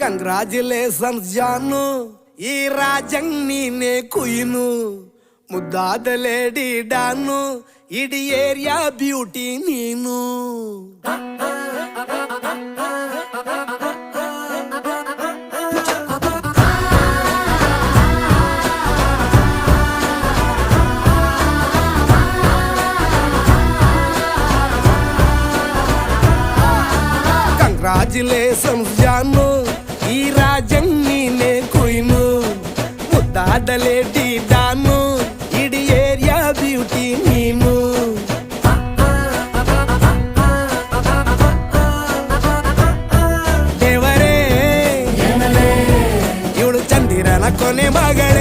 Congratulations ಜಾನು, ಈ ರಾಜಂಗ್ ನೀನೆ ಕುಯ್ನು, ಮುದ್ದಾದ ಲೇಡಿ ಡಾನು, ಇಡೀ ಏರಿಯಾ ಬ್ಯೂಟಿ ನೀನು. ಕಂಗ್ರಾಚುಲೇಷನ್ಸ್ ಜಾನು, ಈ ರಾಜಂಗ್ ನೀನೆ ಕುಯ್ನು, ಮುದ್ದಾದ ಲೇಡಿ ಡಾನು, ಇಡೀ ಏರಿಯಾ ಬ್ಯೂಟಿ ನೀನು. ದೇವರೇ ಇವಳು ಚಂದಿರನ ಕೊನೆ ಮಗಳೇ.